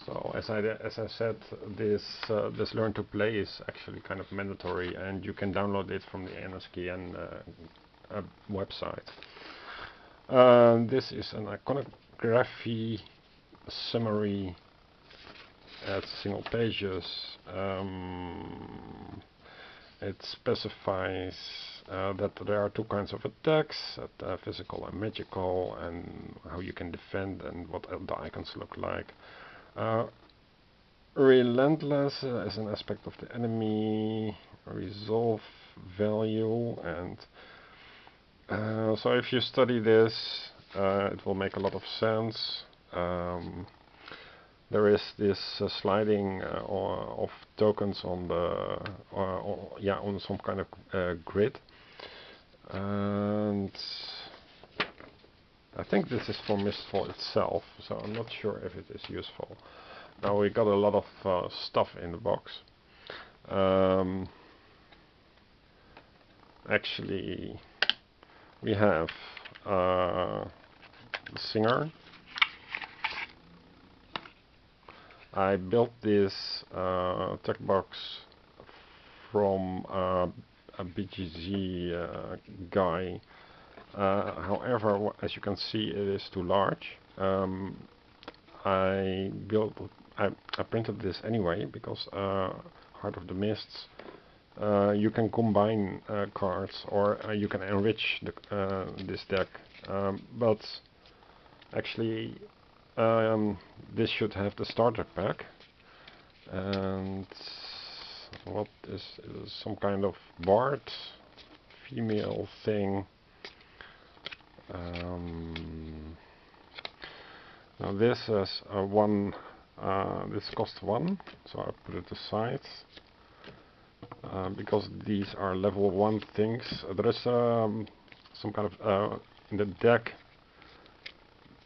So as I said, this learn to play is actually kind of mandatory, and you can download it from the NSKN website. This is an iconography summary at single pages. It specifies that there are two kinds of attacks, physical and magical, and how you can defend and what the icons look like. Relentless is an aspect of the enemy, resolve value, and so if you study this, it will make a lot of sense. There is this sliding of tokens on the on some kind of grid, and I think this is for Mistfall itself, so I'm not sure if it is useful. Now we got a lot of stuff in the box. Actually, we have the singer. I built this tech box from a BGZ guy. However, as you can see, it is too large. I printed this anyway because Heart of the Mists. You can combine cards, or you can enrich this deck, but actually this should have the starter pack, and what is some kind of bard female thing. Now this is one. This costs 1, so I put it aside. Because these are level 1 things. There is some kind of in the deck.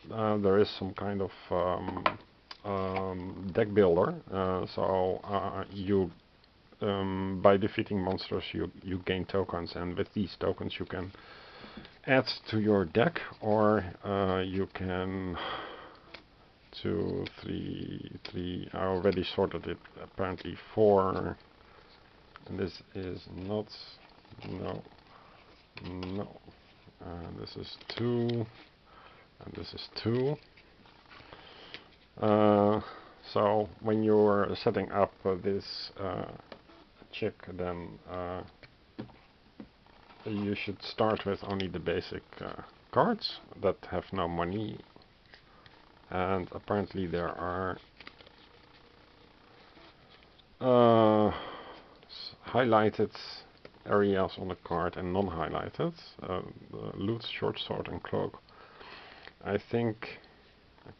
There is some kind of deck builder. So you by defeating monsters, you gain tokens, and with these tokens you can add to your deck, or you can 2, 3. I already sorted it. Apparently 4. And this is not, no, this is 2, and this is 2. So when you're setting up this chick, then you should start with only the basic cards that have no money, and apparently there are highlighted areas on the card and non-highlighted. Loot, short sword and cloak. I think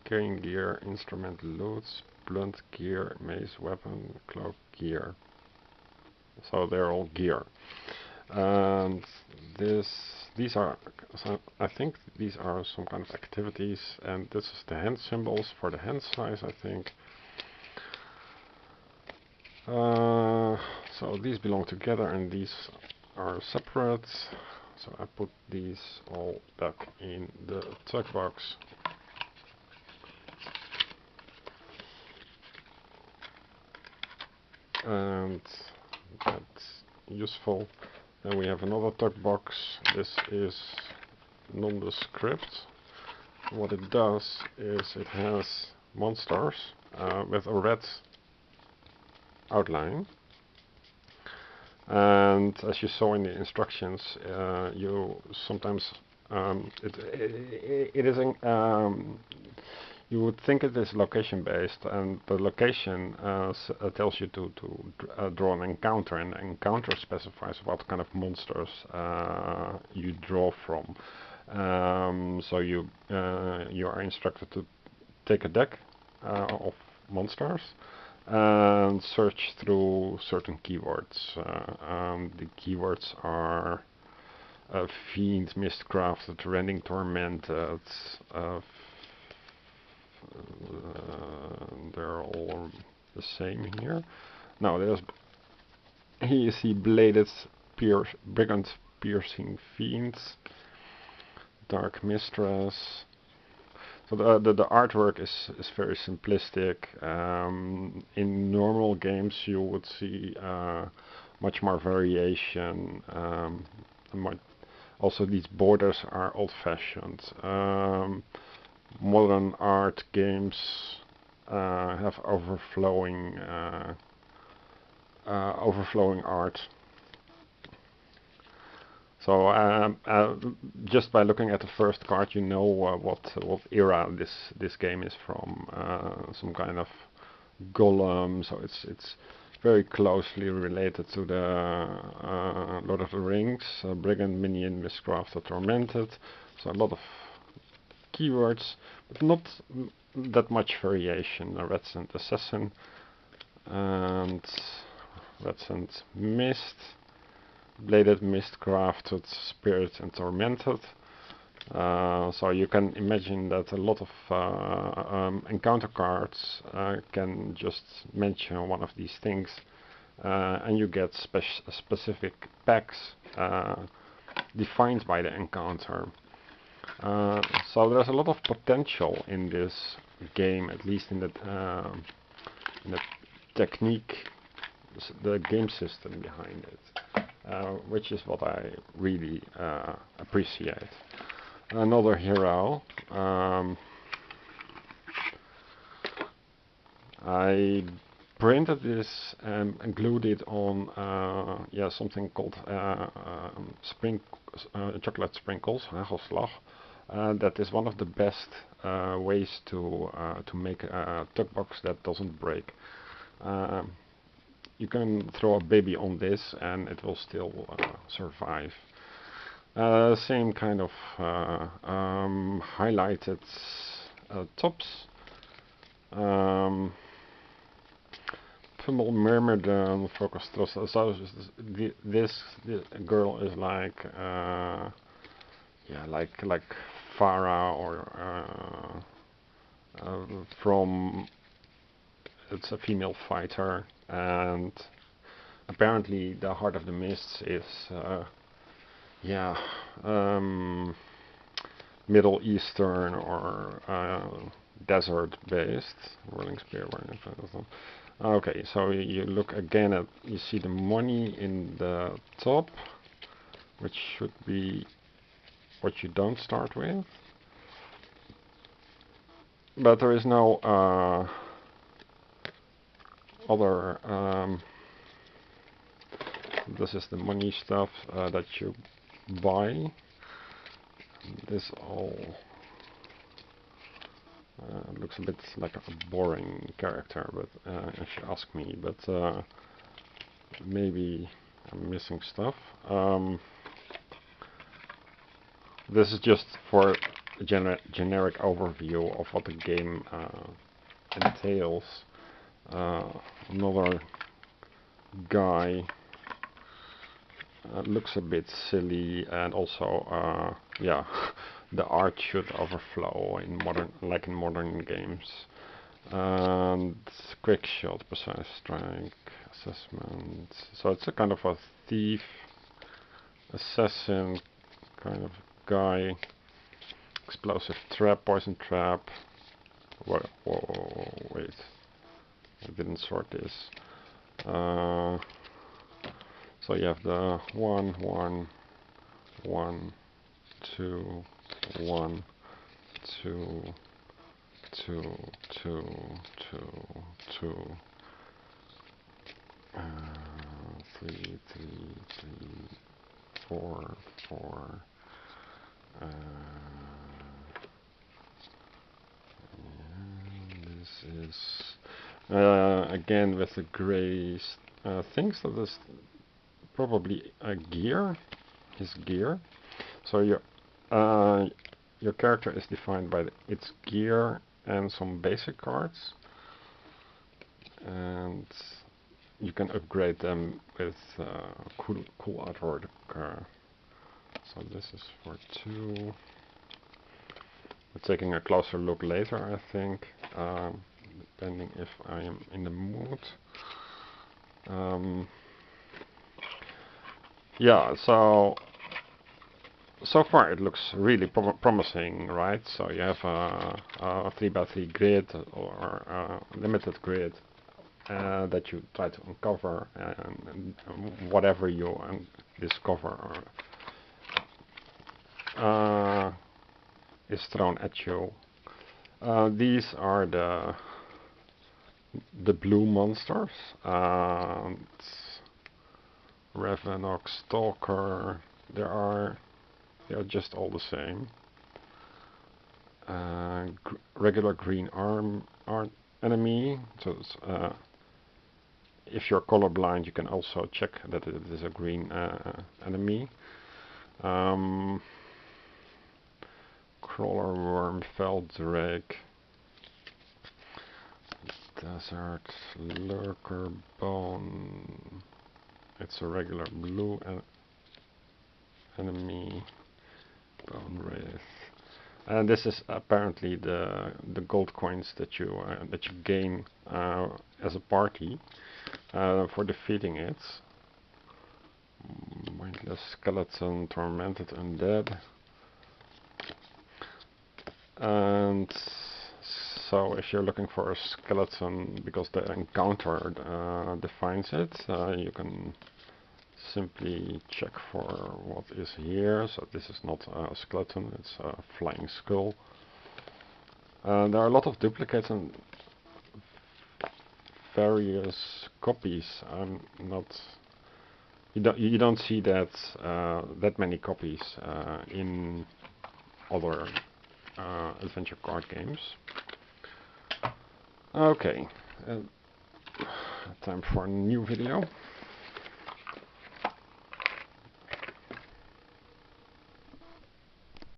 carrying gear, instrument, loots, blunt gear, mace, weapon, cloak, gear. So they're all gear. And these are, so I think these are some kind of activities, and this is the hand symbols for the hand size, I think. So these belong together and these are separate. So I put these all back in the tug box. And that's useful. Then we have another tug box. This is nondescript. What it does is it has monsters with a red outline, and as you saw in the instructions, you sometimes it is you would think it is location based, and the location tells you to draw an encounter, and the encounter specifies what kind of monsters you draw from. So you are instructed to take a deck of monsters and search through certain keywords. The keywords are Fiend, Mistcrafted, Rending Tormented. They're all the same here. Now there's you see Bladed Brigand, Piercing Fiends, Dark Mistress. So the artwork is very simplistic. In normal games, you would see much more variation. Also, these borders are old-fashioned. Modern art games have overflowing art. So just by looking at the first card, you know what era this game is from. Some kind of golem. So it's very closely related to the Lord of the Rings, Brigand, Minion, Mistcraft, Tormented. So a lot of keywords, but not that much variation. Redscent Assassin and Redscent Mist. Bladed Mist, Crafted, Spirit and Tormented. So you can imagine that a lot of encounter cards can just mention one of these things, and you get specific packs defined by the encounter. So there's a lot of potential in this game, at least in the technique, the game system behind it. Which is what I really appreciate. Another hero. I printed this and glued it on something called chocolate sprinkles, hagelslag. That is one of the best ways to make a tuck box that doesn't break. You can throw a baby on this and it will still survive. Same kind of highlighted tops. Pummel Myrmidon Focus Trust. So this girl is like like Farah or from, it's a female fighter, and apparently the Heart of the Mists is Middle Eastern or desert based. Whirling Spear. Okay, so you look again at, you see the money in the top, which should be what you don't start with. But there is no other. This is the money stuff that you buy. This all looks a bit like a boring character, but if you ask me, but maybe I'm missing stuff. This is just for a generic overview of what the game entails. Another guy looks a bit silly, and also the art should overflow in modern games. And quick shot, precise strike, assessment. So it's a kind of a thief, assassin kind of guy. Explosive trap, poison trap. Whoa, wait, I didn't sort this. So you have the 1, 1, 1, 2, 1, 2, 2, 2, 2, 2, 3, 3, 3, 4, 4. This is again with the gray things. So this probably a gear, his gear. So your character is defined by its gear and some basic cards, and you can upgrade them with cool artwork. So this is for 2. We're taking a closer look later, I think, depending if I am in the mood. Yeah, so So far it looks really promising, right? So you have a 3x3 grid or a limited grid that you try to uncover, and whatever you discover is thrown at you. These are the blue monsters. Ravenok, Stalker. They are just all the same. Regular green arm enemy. So if you're colorblind, you can also check that it is a green enemy. Crawler worm, fell drake, desert lurker bone. It's a regular blue enemy. Bone wraith. And this is apparently the gold coins that you gain as a party for defeating it. Mindless skeleton, tormented undead. And so if you're looking for a skeleton because the encounter defines it, you can simply check for what is here. So this is not a skeleton, it's a flying skull. There are a lot of duplicates and various copies. I'm not. You don't see that that many copies in other adventure card games. Okay, time for a new video.